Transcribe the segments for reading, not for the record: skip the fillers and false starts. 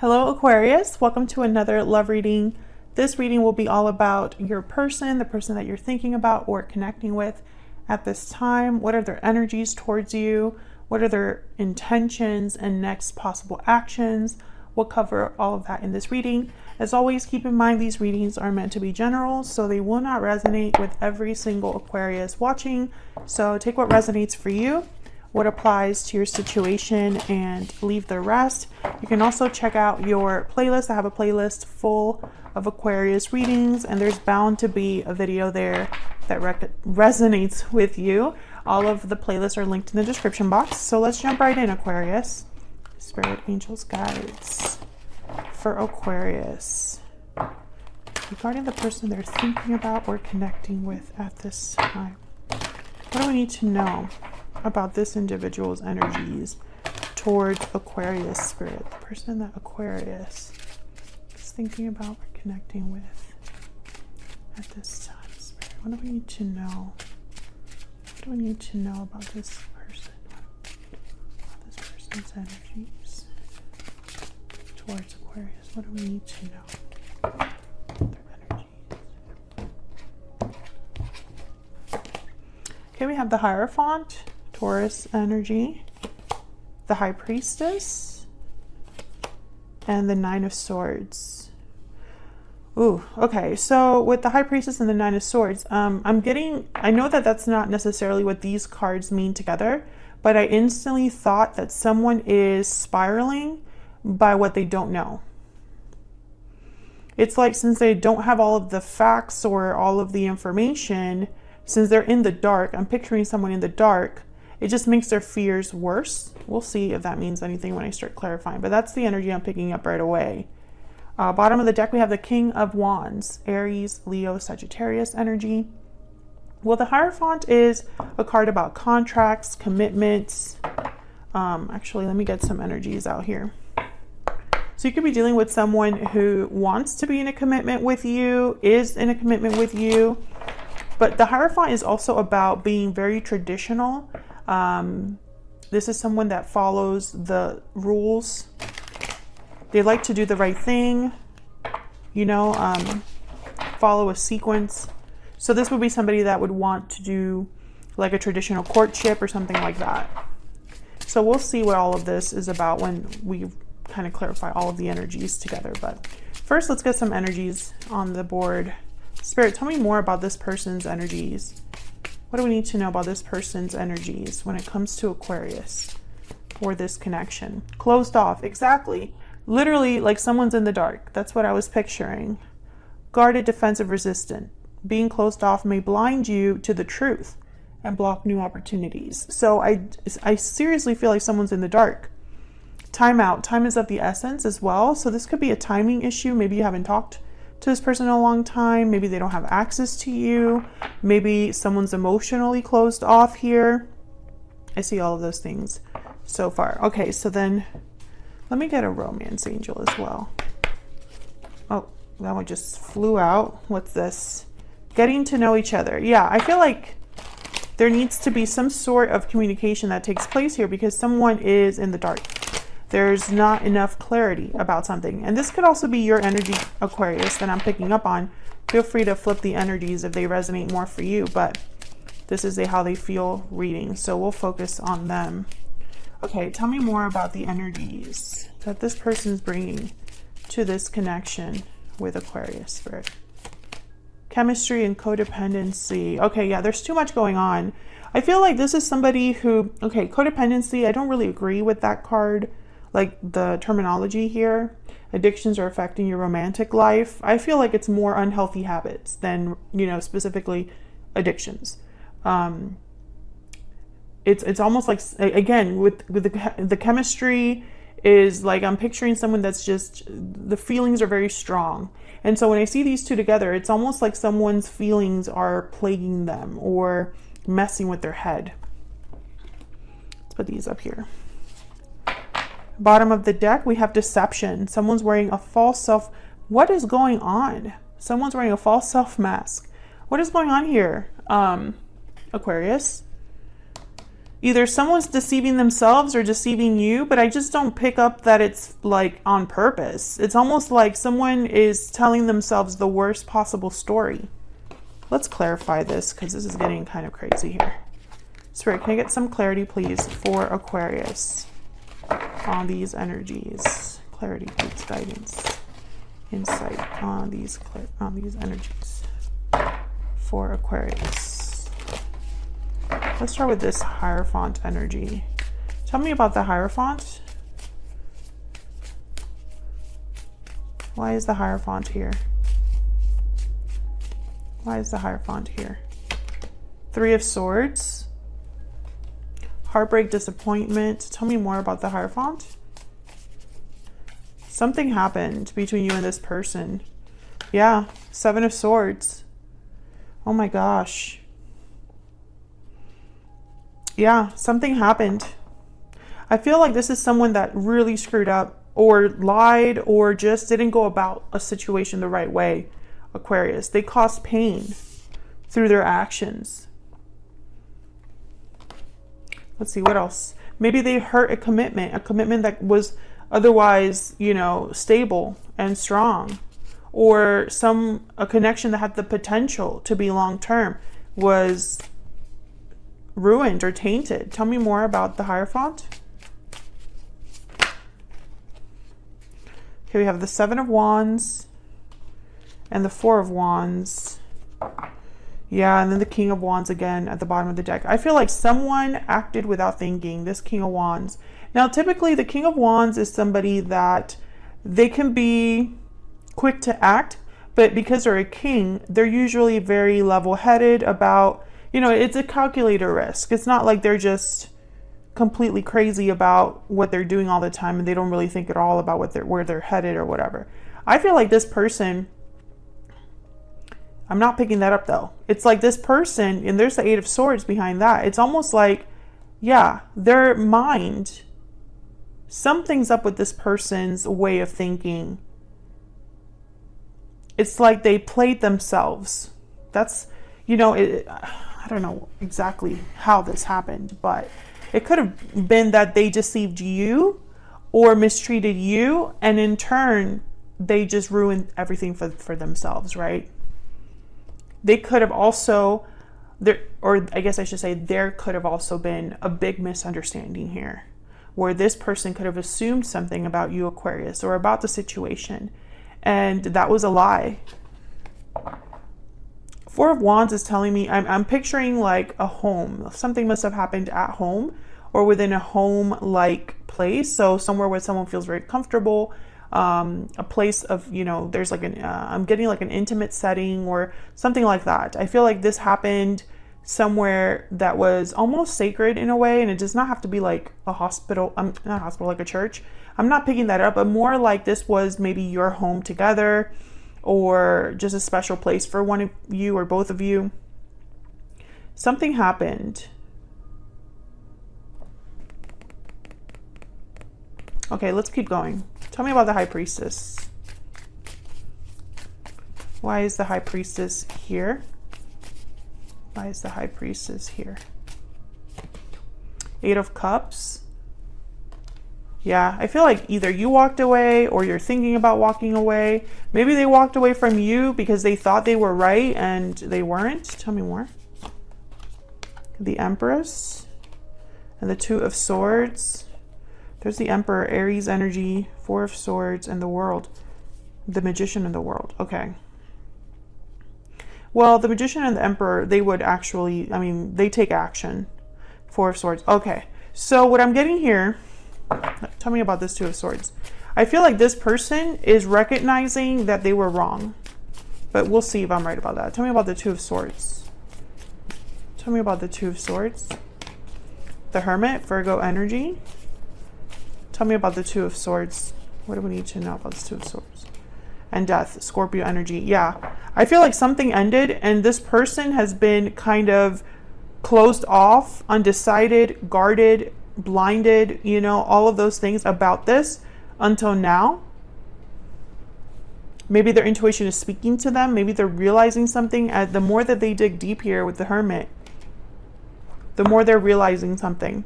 Hello Aquarius, welcome to another love reading. This reading will be all about your person, the person that you're thinking about or connecting with at this time. What are their energies towards you? What are their intentions and next possible actions? We'll cover all of that in this reading. As always, keep in mind these readings are meant to be general, so they will not resonate with every single Aquarius watching. So take what resonates for you, what applies to your situation, and leave the rest. You can also check out your playlist. I have a playlist full of Aquarius readings, and there's bound to be a video there that resonates with you. All of the playlists are linked in the description box. So let's jump right in, Aquarius. Spirit, angels, guides for Aquarius regarding the person they're thinking about or connecting with at this time. What do we need to know about this individual's energies towards Aquarius, Spirit? The person that Aquarius is thinking about or connecting with at this time, Spirit. What do we need to know? What do we need to know about this person? About this person's energies towards Aquarius. What do we need to know? Their energies. Okay, we have the Hierophant, Taurus energy, the High Priestess, and the Nine of Swords. Ooh, okay, so with the High Priestess and the Nine of Swords, I know that that's not necessarily what these cards mean together, but I instantly thought that someone is spiraling by what they don't know. It's like, since they don't have all of the facts or all of the information, since they're in the dark, I'm picturing someone in the dark, it just makes their fears worse. We'll see if that means anything when I start clarifying, but that's the energy I'm picking up right away. Bottom of the deck, we have the King of Wands, Aries, Leo, Sagittarius energy. Well, the Hierophant is a card about contracts, commitments. Actually, let me get some energies out here. So you could be dealing with someone who wants to be in a commitment with you, is in a commitment with you. But the Hierophant is also about being very traditional. This is someone that follows the rules. They like to do the right thing, you know, follow a sequence. So this would be somebody that would want to do like a traditional courtship or something like that. So we'll see what all of this is about when we kind of clarify all of the energies together. But first, let's get some energies on the board. Spirit, tell me more about this person's energies. What do we need to know about this person's energies when it comes to Aquarius for this connection? Closed off, exactly. Literally, like someone's in the dark. That's what I was picturing. Guarded, defensive, resistant. Being closed off may blind you to the truth and block new opportunities. So I seriously feel like someone's in the dark. Time out. Time is of the essence as well. So this could be a timing issue. Maybe you haven't talked to this person in a long time. Maybe they don't have access to you. Maybe someone's emotionally closed off here. I see all of those things so far. Okay, so then let me get a romance angel as well. Oh, that one just flew out. What's this? Getting to know each other. Yeah, I feel like there needs to be some sort of communication that takes place here because someone is in the dark. There's not enough clarity about something. And this could also be your energy, Aquarius, that I'm picking up on. Feel free to flip the energies if they resonate more for you, but this is a how they feel reading, so we'll focus on them. Okay, tell me more about the energies that this person's bringing to this connection with Aquarius, Spirit. Chemistry and codependency. Okay, yeah, there's too much going on. I feel like this is somebody who, okay, codependency, I don't really agree with that card. Like the terminology here, addictions are affecting your romantic life. I feel like it's more unhealthy habits than, you know, specifically addictions. It's almost like, again, with the chemistry is like, I'm picturing someone that's just, the feelings are very strong. And so when I see these two together, it's almost like someone's feelings are plaguing them or messing with their head. Let's put these up here. Bottom of the deck, we have deception. Someone's wearing a false self. What is going on? Someone's wearing a false self mask. What is going on here, Aquarius? either someone's deceiving themselves or deceiving you, but I just don't pick up that it's like on purpose. It's almost like someone is telling themselves the worst possible story. Let's clarify this because this is getting kind of crazy here. Spirit, can I get some clarity, please, for Aquarius on these energies? Clarity, please, guidance, insight on these energies for Aquarius. Let's start with this Hierophant energy. Tell me about the Hierophant. Why is the Hierophant here? Why is the Hierophant here? Three of Swords. Heartbreak, disappointment. Tell me more about the Hierophant. Something happened between you and this person. Yeah, Seven of Swords. Oh my gosh. Yeah, something happened. I feel like this is someone that really screwed up or lied or just didn't go about a situation the right way. Aquarius, they caused pain through their actions. Let's see, what else? Maybe they hurt a commitment that was otherwise, you know, stable and strong, or a connection that had the potential to be long-term was ruined or tainted. Tell me more about the Hierophant. Okay, we have the Seven of Wands and the Four of Wands. Yeah, and then the King of Wands again at the bottom of the deck. I feel like someone acted without thinking, this King of Wands. Now, typically the King of Wands is somebody that they can be quick to act, but because they're a king, they're usually very level-headed about, you know, it's a calculated risk. It's not like they're just completely crazy about what they're doing all the time and they don't really think at all about where they're headed or whatever. I feel like this person, I'm not picking that up though. It's like this person, and there's the Eight of Swords behind that. It's almost like, yeah, their mind, something's up with this person's way of thinking. It's like they played themselves. That's, you know, I don't know exactly how this happened, but it could have been that they deceived you or mistreated you, and in turn, they just ruined everything for themselves, right? They could have also, or I guess I should say, there could have also been a big misunderstanding here, where this person could have assumed something about you, Aquarius, or about the situation, and that was a lie. Four of Wands is telling me, I'm picturing like a home. Something must have happened at home or within a home-like place. So somewhere where someone feels very comfortable, a place of, you know, there's like I'm getting like an intimate setting or something like that. I feel like this happened somewhere that was almost sacred in a way, and it does not have to be like a hospital, not a hospital, like a church. I'm not picking that up, but more like this was maybe your home together, or just a special place for one of you or both of you. Something happened. Okay, let's keep going. Tell me about the High Priestess. Why is the High Priestess here? Why is the High Priestess here? Eight of Cups. Yeah, I feel like either you walked away or you're thinking about walking away. Maybe they walked away from you because they thought they were right and they weren't. Tell me more. The Empress and the Two of Swords. There's the Emperor, Aries energy, Four of Swords, and the World. The Magician and the World. Okay. Well, the Magician and the Emperor, they would actually, I mean, they take action. Four of Swords. Okay. So what I'm getting here, tell me about this Two of Swords. I feel like this person is recognizing that they were wrong, but we'll see if I'm right about that. Tell me about the Two of Swords. Tell me about the Two of Swords. The Hermit, Virgo energy. Tell me about the Two of Swords. What do we need to know about the Two of Swords? And Death, Scorpio energy. Yeah, I feel like something ended and this person has been kind of closed off, undecided, guarded, blinded, you know, all of those things about this until now. Maybe their intuition is speaking to them. Maybe they're realizing something. The more that they dig deep here with the Hermit, the more they're realizing something.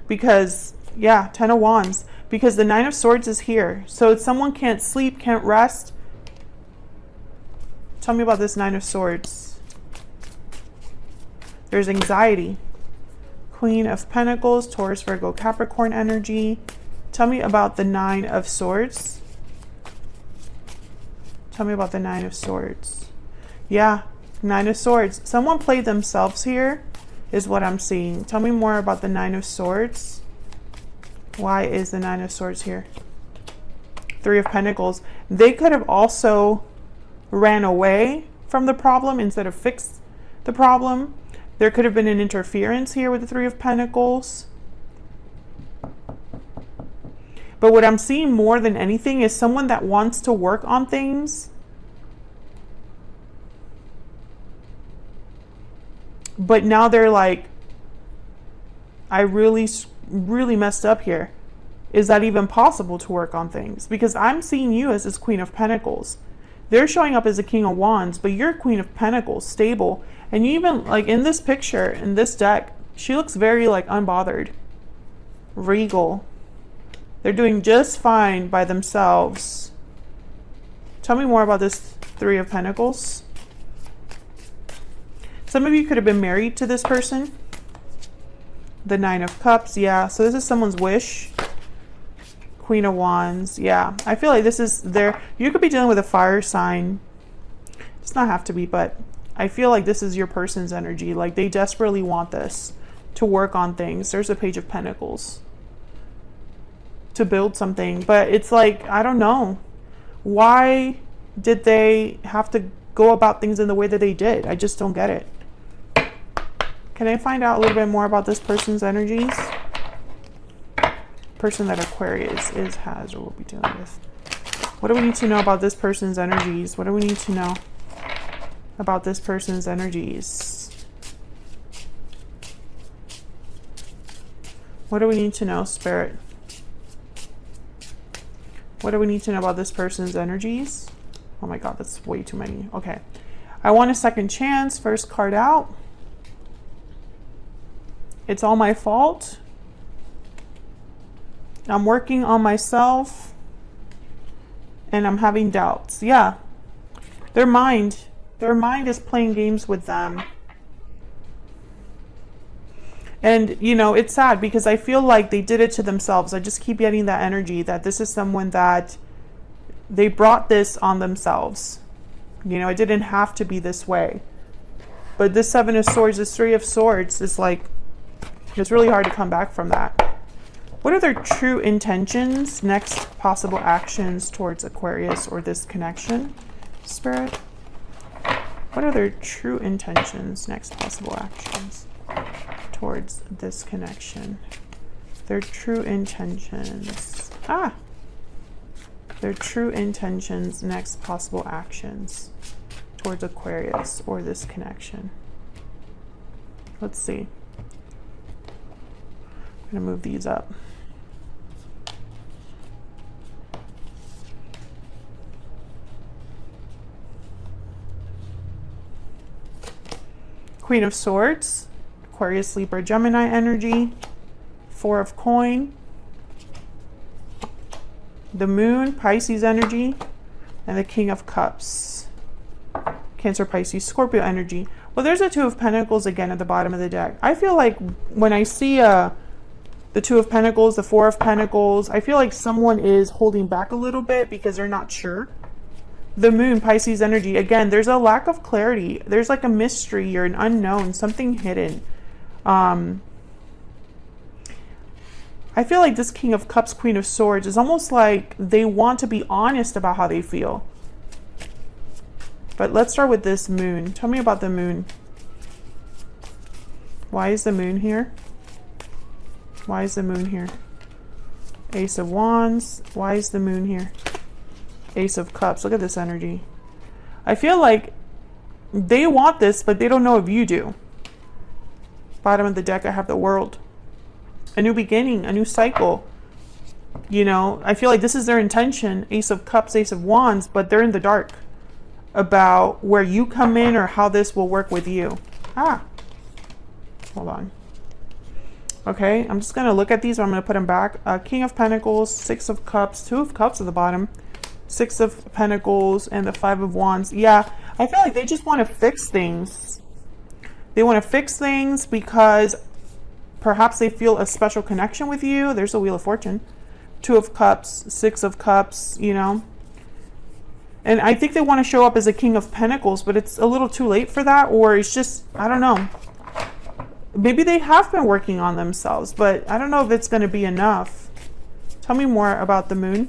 Because, yeah, 10 of Wands. Because the 9 of Swords is here. So if someone can't sleep, can't rest. Tell me about this 9 of Swords. There's anxiety. Queen of Pentacles, Taurus, Virgo, Capricorn energy. Tell me about the 9 of Swords. Tell me about the 9 of Swords. Yeah, 9 of Swords. Someone played themselves here, is what I'm seeing. Tell me more about the 9 of Swords. Why is the 9 of Swords here? 3 of Pentacles. They could have also ran away from the problem instead of fixed the problem. There could have been an interference here with the 3 of Pentacles. But what I'm seeing more than anything is someone that wants to work on things, but now they're like, I really messed up here. Is that even possible to work on things? Because I'm seeing you as this Queen of Pentacles. They're showing up as a King of Wands, but you're Queen of Pentacles, stable. And you even, like in this picture, in this deck, she looks very like unbothered, regal. They're doing just fine by themselves. Tell me more about this 3 of Pentacles. Some of you could have been married to this person. The 9 of Cups, yeah. So this is someone's wish. Queen of Wands, yeah. I feel like this is their, you could be dealing with a fire sign. It's not have to be, but I feel like this is your person's energy. Like they desperately want this to work on things. There's a Page of Pentacles. To build something, but it's like, I don't know. Why did they have to go about things in the way that they did? I just don't get it. Can I find out a little bit more about this person's energies? Person that Aquarius is, has, or will be dealing with. What do we need to know about this person's energies? What do we need to know about this person's energies? What do we need to know, Spirit? What do we need to know about this person's energies? Oh my God, that's way too many. Okay. I want a second chance. First card out. It's all my fault. I'm working on myself. And I'm having doubts. Yeah. Their mind is playing games with them. And, you know, it's sad because I feel like they did it to themselves. I just keep getting that energy that this is someone that they brought this on themselves. You know, it didn't have to be this way. But this 7 of Swords, this 3 of Swords is like, it's really hard to come back from that. What are their true intentions, next possible actions towards Aquarius or this connection, Spirit? What are their true intentions, next possible actions towards this connection? Their true intentions. Their true intentions, next possible actions towards Aquarius or this connection. Let's see. I'm gonna move these up. Queen of Swords, Aquarius, Libra, Gemini energy, 4 of coin, the Moon, Pisces energy, and the King of Cups, Cancer, Pisces, Scorpio energy. Well, there's a 2 of Pentacles again at the bottom of the deck. I feel like when I see the 2 of Pentacles, the 4 of Pentacles, I feel like someone is holding back a little bit because they're not sure. The Moon, Pisces energy, again, there's a lack of clarity. There's like a mystery or an unknown, something hidden. I feel like this King of Cups, Queen of Swords is almost like they want to be honest about how they feel. But let's start with this Moon. Tell me about the Moon. Why is the Moon here? Why is the Moon here? Ace of Wands. Why is the Moon here? Ace of Cups. Look at this energy. I feel like they want this, but they don't know if you do. Bottom of the deck, I have the World. A new beginning, a new cycle. You know, I feel like this is their intention. Ace of Cups, Ace of Wands, but they're in the dark about where you come in or how this will work with you. Ah, hold on. Okay, I'm just going to look at these. I'm going to put them back. King of Pentacles, Six of Cups, Two of Cups at the bottom, Six of Pentacles, and the Five of Wands. Yeah, I feel like they just want to fix things. They want to fix things because perhaps they feel a special connection with you. There's a Wheel of Fortune. Two of Cups, Six of Cups, you know. And I think they want to show up as a King of Pentacles, but it's a little too late for that, or it's just, I don't know. Maybe they have been working on themselves, but I don't know if it's going to be enough. Tell me more about the Moon.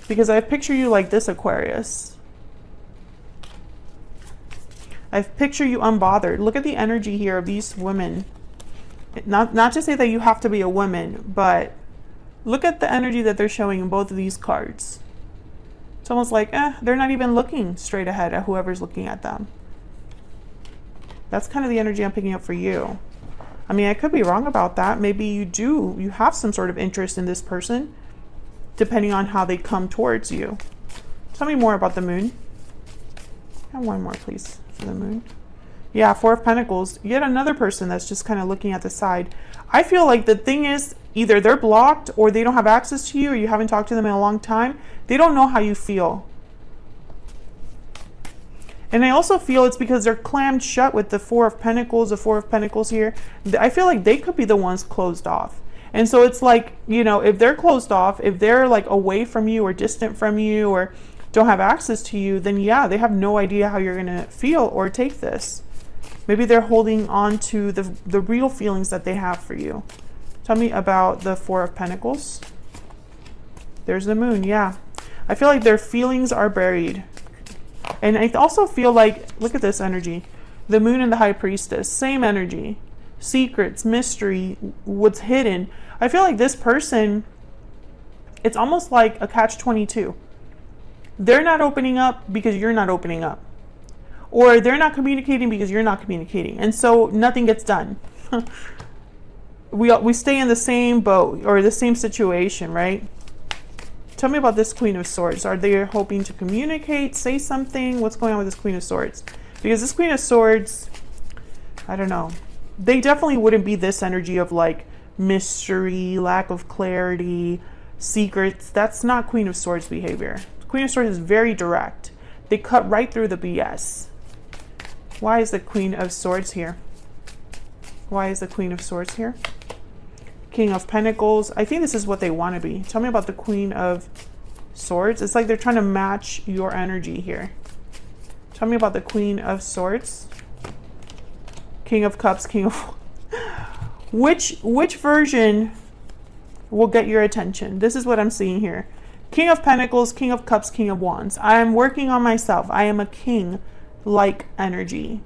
Because I picture you like this, Aquarius. I picture you unbothered. Look at the energy here of these women. Not to say that you have to be a woman, but look at the energy that they're showing in both of these cards. It's almost like, they're not even looking straight ahead at whoever's looking at them. That's kind of the energy I'm picking up for you. I mean, I could be wrong about that. Maybe you have some sort of interest in this person, depending on how they come towards you. Tell me more about the Moon. And one more, please, for the Moon. Yeah, Four of Pentacles. Yet another person that's just kind of looking at the side. I feel like the thing is, either they're blocked or they don't have access to you, or you haven't talked to them in a long time. They don't know how you feel. And I also feel it's because they're clammed shut with the Four of Pentacles, the Four of Pentacles here. I feel like they could be the ones closed off. And so it's like, you know, if they're closed off, if they're like away from you or distant from you or don't have access to you, then yeah, they have no idea how you're going to feel or take this. Maybe they're holding on to the real feelings that they have for you. Tell me about the Four of Pentacles. There's the Moon, yeah. I feel like their feelings are buried. And I also feel like, look at this energy. The Moon and the High Priestess, same energy. Secrets, mystery, what's hidden. I feel like this person, it's almost like a catch-22. They're not opening up because you're not opening up. Or they're not communicating because you're not communicating. And so nothing gets done. We stay in the same boat or the same situation, right? Tell me about this Queen of Swords. Are they hoping to communicate, say something? What's going on with this Queen of Swords? Because this Queen of Swords, I don't know. They definitely wouldn't be this energy of like mystery, lack of clarity, secrets. That's not Queen of Swords behavior. Queen of Swords is very direct. They cut right through the BS. Why is the Queen of Swords here? Why is the Queen of Swords here? King of Pentacles. I think this is what they want to be. Tell me about the Queen of Swords. It's like they're trying to match your energy here. Tell me about the Queen of Swords. King of Cups, King of... Which version will get your attention? This is what I'm seeing here. King of Pentacles, King of Cups, King of Wands. I am working on myself. I am a king-like energy.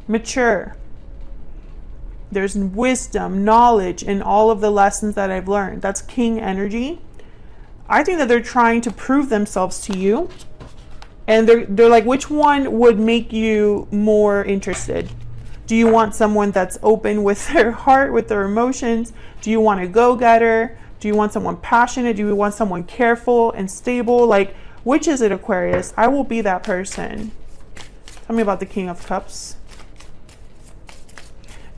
Mature. There's wisdom, knowledge in all of the lessons that I've learned. That's king energy. I think that they're trying to prove themselves to you. And they're like, which one would make you more interested? Do you want someone that's open with their heart, with their emotions? Do you want a go-getter? Do you want someone passionate? Do you want someone careful and stable? Like, which is it, Aquarius? I will be that person. Tell me about the King of Cups.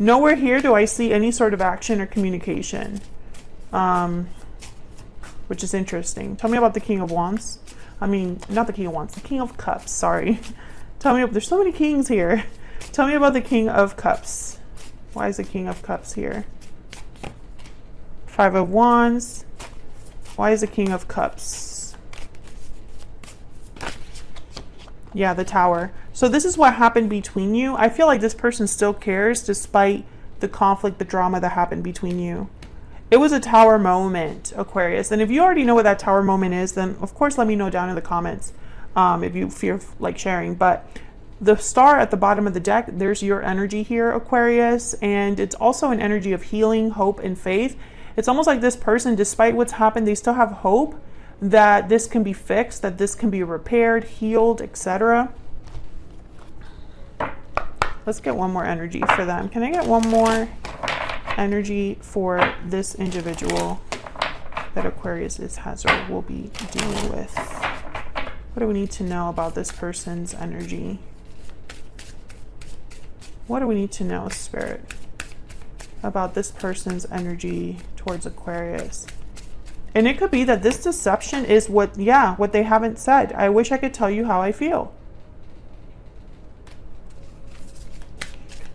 Nowhere here do I see any sort of action or communication, which is interesting. Tell me about the King of Wands. I mean, not the King of Wands, the King of Cups, sorry. Tell me, there's so many kings here. Tell me about the King of Cups. Why is the King of Cups here? Five of Wands. Why is the King of Cups? Yeah, the Tower. So this is what happened between you. I feel like this person still cares despite the conflict, the drama that happened between you. It was a Tower moment, Aquarius. And if you already know what that Tower moment is, then of course let me know down in the comments if you feel like sharing. But the star at the bottom of the deck, there's your energy here, Aquarius. And it's also an energy of healing, hope, and faith. It's almost like this person, despite what's happened, they still have hope that this can be fixed, that this can be repaired, healed, etc. Let's get one more energy for them. Can I get one more energy for this individual that Aquarius has or will be dealing with? What do we need to know about this person's energy? What do we need to know, Spirit, about this person's energy towards Aquarius? And it could be that this deception is what they haven't said. I wish I could tell you how I feel.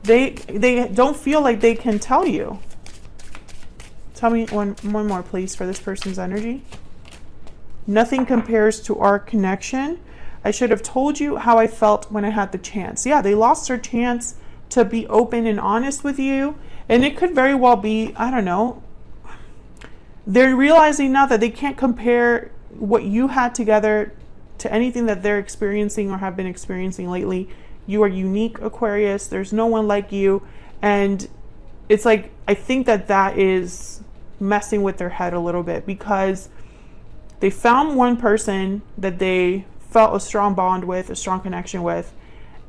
They don't feel like they can tell you. Tell me one more, please, for this person's energy. Nothing compares to our connection. I should have told you how I felt when I had the chance. Yeah, they lost their chance to be open and honest with you. And it could very well be, I don't know, they're realizing now that they can't compare what you had together to anything that they're experiencing or have been experiencing lately. You are unique, Aquarius. There's no one like you. And it's like, I think that is messing with their head a little bit, because they found one person that they felt a strong bond with, a strong connection with,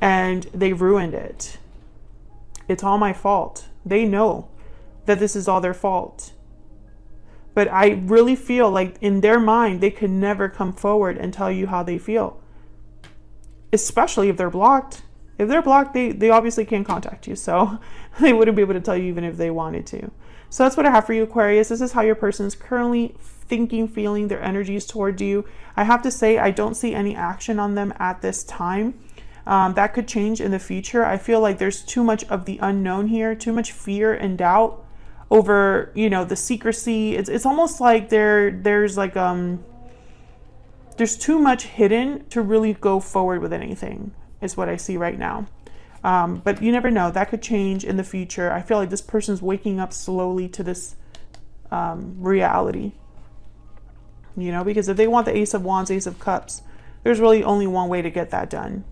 and they ruined it. It's all my fault. They know that this is all their fault. But I really feel like in their mind, they could never come forward and tell you how they feel. Especially if they're blocked. If they're blocked, they obviously can't contact you. So they wouldn't be able to tell you even if they wanted to. So that's what I have for you, Aquarius. This is how your person's currently thinking, feeling, their energies towards you. I have to say, I don't see any action on them at this time. That could change in the future. I feel like there's too much of the unknown here, too much fear and doubt over, you know, the secrecy. It's almost like there's like there's too much hidden to really go forward with anything, is what I see right now. But you never know, that could change in the future. I feel like this person's waking up slowly to this reality, you know, because if they want the Ace of Wands, Ace of Cups, there's really only one way to get that done.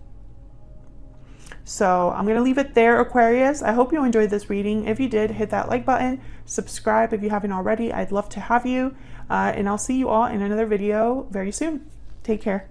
So I'm going to leave it there, Aquarius. I hope you enjoyed this reading. If you did, hit that like button, subscribe if you haven't already. I'd love to have you. And I'll see you all in another video very soon. Take care.